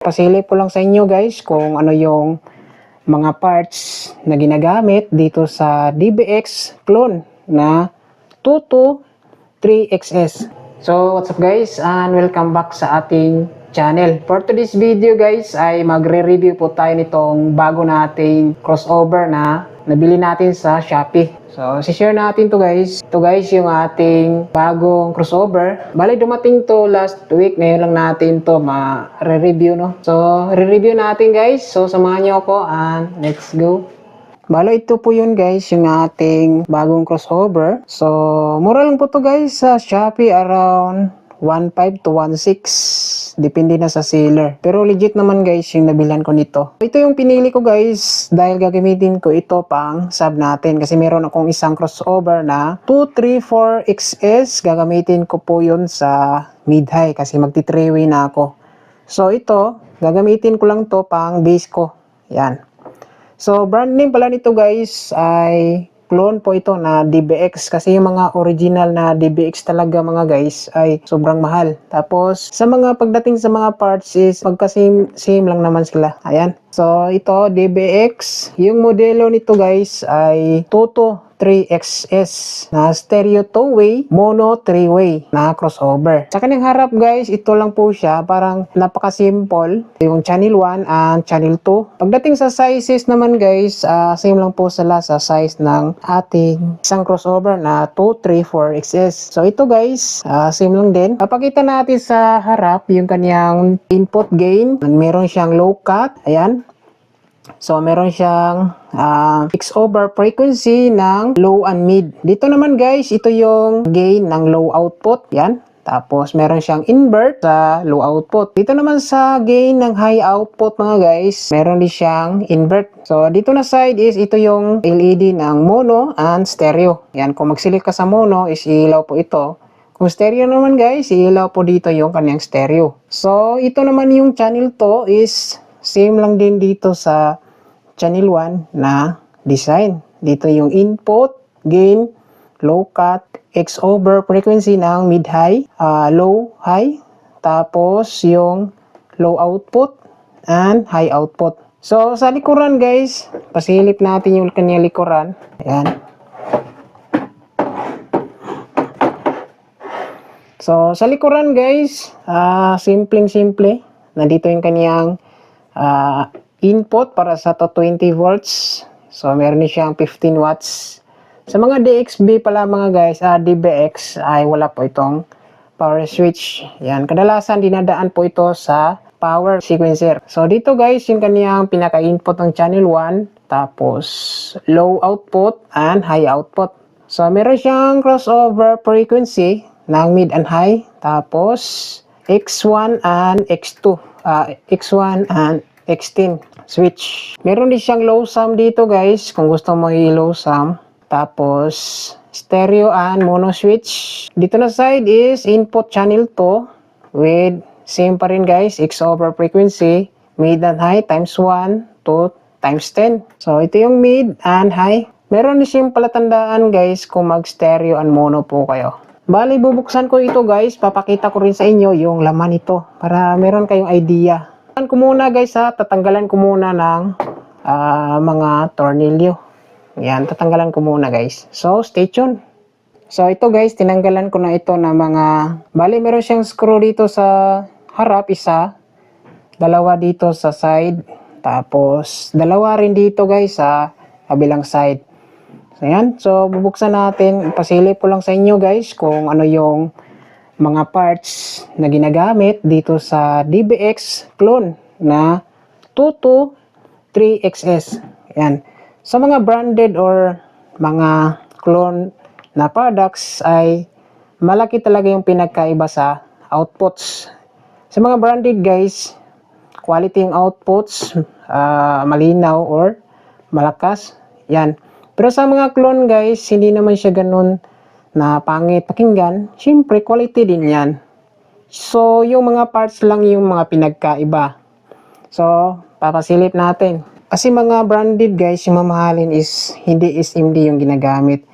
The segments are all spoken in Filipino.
Pasilip ko lang sa inyo guys kung ano yung mga parts na ginagamit dito sa DBX clone na 223XS. So what's up guys, and welcome back sa ating channel. For today's video guys ay magre-review po tayo nitong bago nating crossover na nabili natin sa Shopee. So si-share natin to guys. Ito guys yung ating bagong crossover. Bali dumating to last week, ngayon lang natin to ma-review no. So re-review natin guys. So samahan niyo ako and let's go. Balo, ito po yun guys, yung ating bagong crossover. So, mura lang po to guys sa Shopee, around 1.5 to 1.6. Depende na sa seller. Pero legit naman guys yung nabilhan ko nito. Ito yung pinili ko guys dahil gagamitin ko ito pang sub natin. Kasi meron akong isang crossover na 234XS. Gagamitin ko po yun sa mid-high kasi magti-3-way na ako. So, ito, gagamitin ko lang to pang base ko. Yan. So, brand name pala nito guys ay clone po ito na DBX kasi yung mga original na DBX talaga mga guys ay sobrang mahal. Tapos, sa mga pagdating sa mga parts is magka-same lang naman sila. Ayan. So, ito DBX. Yung modelo nito guys ay Toto 3XS na stereo 2-way, mono 3-way na crossover. Sa kanyang harap guys, ito lang po siya, parang napaka-simple. Yung channel 1 and channel 2. Pagdating sa sizes naman guys, same lang po sila sa size ng ating isang crossover na 234XS. So ito guys, same lang din. Papakita natin sa harap yung kanyang input gain. Meron siyang low cut, ayan. So, meron siyang X-over frequency ng low and mid. Dito naman guys, ito yung gain ng low output. Yan. Tapos, meron siyang invert sa low output. Dito naman sa gain ng high output mga guys, meron din siyang invert. So, dito na side is ito yung LED ng mono and stereo. Yan. Kung mag-select ka sa mono, is ilaw po ito. Kung stereo naman guys, ilaw po dito yung kanyang stereo. So, ito naman yung channel to is same lang din dito sa channel 1 na design. Dito yung input, gain, low cut, X-over frequency ng mid-high, low, high, tapos yung low output and high output. So sa likuran guys, pasilip natin yung kanyang likuran. Ayan. So sa likuran guys, simpleng-simple. Nandito yung kanyang input para sa to 20 volts. So, meron din siyang 15 watts. Sa mga DXB pala mga guys, DBX ay wala po itong power switch. Yan. Kadalasan dinadaan po ito sa power sequencer. So, dito guys, yung kaniyang pinaka-input ng channel 1. Tapos, low output and high output. So, meron siyang crossover frequency ng mid and high. Tapos, X1 and X2. X1 and X10 switch. Meron din siyang low sum dito guys kung gusto mo i-low sum. Tapos stereo and mono switch. Dito na side is input channel 2 with same pa rin guys, X-over frequency, mid and high times 1 to times 10. So ito yung mid and high. Meron din siyang palatandaan guys kung mag stereo and mono po kayo. Bali bubuksan ko ito guys, papakita ko rin sa inyo yung laman ito para meron kayong idea. Ko muna guys tatanggalan ko muna ng mga tornilyo. Yan, tatanggalan ko muna guys. So, stay tuned. So, ito guys, tinanggalan ko na ito na mga, bali meron siyang screw dito sa harap, isa, dalawa dito sa side, tapos dalawa rin dito guys sa kabilang side. So, yan. So, bubuksan natin, pasilip ko lang sa inyo guys kung ano yung mga parts na ginagamit dito sa DBX clone na 223XS. Yan. Sa mga branded or mga clone na products ay malaki talaga yung pinagkaiba sa outputs. Sa mga branded guys, quality yung outputs, malinaw or malakas. Yan. Pero sa mga clone guys, hindi naman siya ganun na pangit pakinggan, syempre quality din yan. So, yung mga parts lang yung mga pinagkaiba. So, papasilip natin. Kasi mga branded guys, yung mamahalin is hindi SMD yung ginagamit.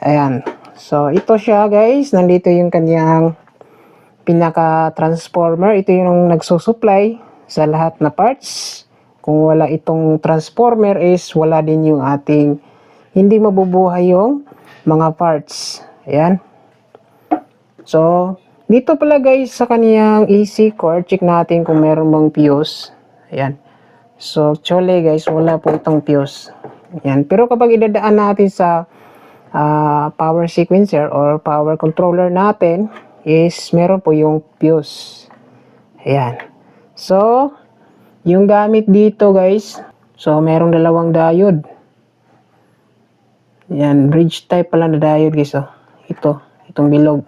Ayan. So, ito siya guys. Nandito yung kanyang pinaka-transformer. Ito yung nagsusupply sa lahat na parts. Kung wala itong transformer is wala din yung ating, hindi mabubuhay yung mga parts. Ayan. So, dito pala guys sa kaniyang AC core, check natin kung meron bang fuse. Ayan. So, actually guys, wala po itong fuse. Ayan. Pero kapag idadaan natin sa power sequencer or power controller natin, is meron po yung fuse. Ayan. So, yung gamit dito guys, so merong dalawang diode. Yan, bridge type pala na diode guys. Oh. Itong bilog.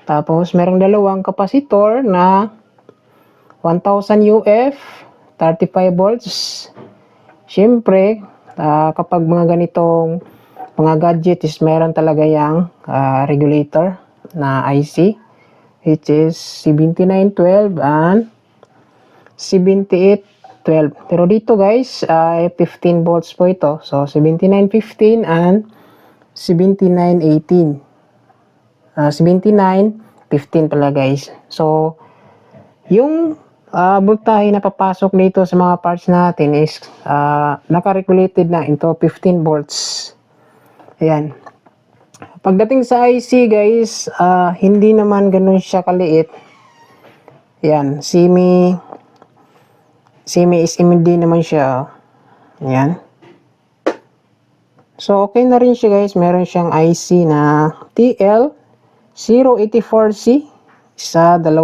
Tapos merong dalawang kapasitor na 1000 UF, 35 volts. Siyempre, kapag mga ganitong mga gadget is meron talaga yung regulator na IC, which is 7912 and 7812. Pero dito guys, 15 volts po ito. So, 7915 and 7918. 7915 pala guys. So, yung voltahe na papasok dito sa mga parts natin is naka-regulated na into 15 volts. Ayan. Pagdating sa IC guys, hindi naman ganun siya kaliit. Ayan, semi-SMD naman siya. Ayan. So, okay na rin siya guys. Meron siyang IC na TL084C. 1, 2, 3,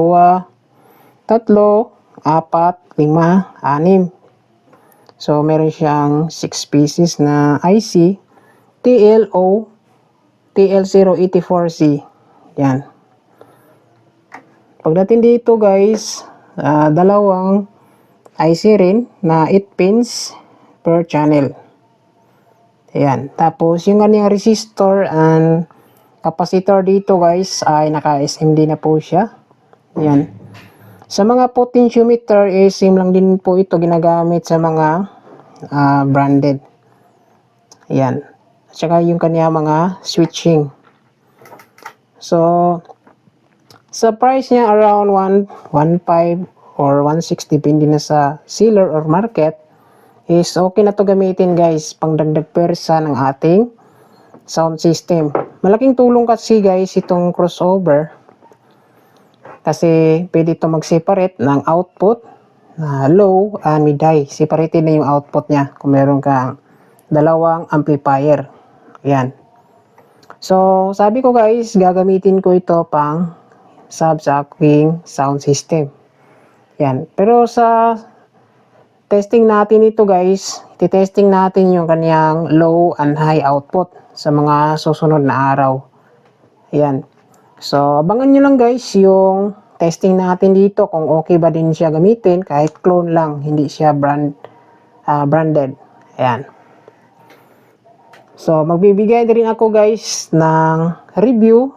4, 5, 6. So, meron siyang 6 pieces na IC TL084C. Yan. Pagdating dito guys, dalawang IC rin na 8 pins per channel. Ayan. Tapos yung kanyang resistor and capacitor dito guys ay naka-SMD na po siya. Ayan. Sa mga potentiometer is same lang din po ito ginagamit sa mga branded. Ayan. At saka yung kanya mga switching. So, sa price niya around 115 or 160 depende na sa seller or market is okay na to gamitin guys pang dagdag persa ng ating sound system. Malaking tulong kasi guys itong crossover kasi pwede ito mag-separate ng output na low and mid high. Separated na yung output niya kung meron kang dalawang amplifier. Yan. So, sabi ko guys, gagamitin ko ito pang sub sa aking sound system. Yan. Pero sa testing natin ito guys, titesting natin yung kanyang low and high output sa mga susunod na araw. Yan. So, abangan nyo lang guys yung testing natin dito kung okay ba din siya gamitin kahit clone lang, hindi siya branded. Ayan. So, magbibigay din ako guys ng review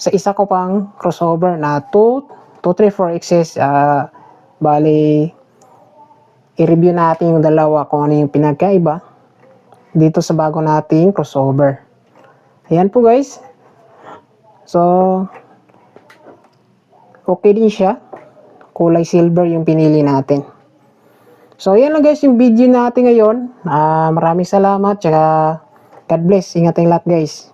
sa isa ko pang crossover na 234XS. Bali, i-review natin yung dalawa kung ano yung pinagkaiba dito sa bago nating crossover. Ayan po guys. So, okay din siya. Kulay silver yung pinili natin. So, yan lang guys yung video natin ngayon. Maraming salamat. Tsaka, God bless. Ingat tayong lahat guys.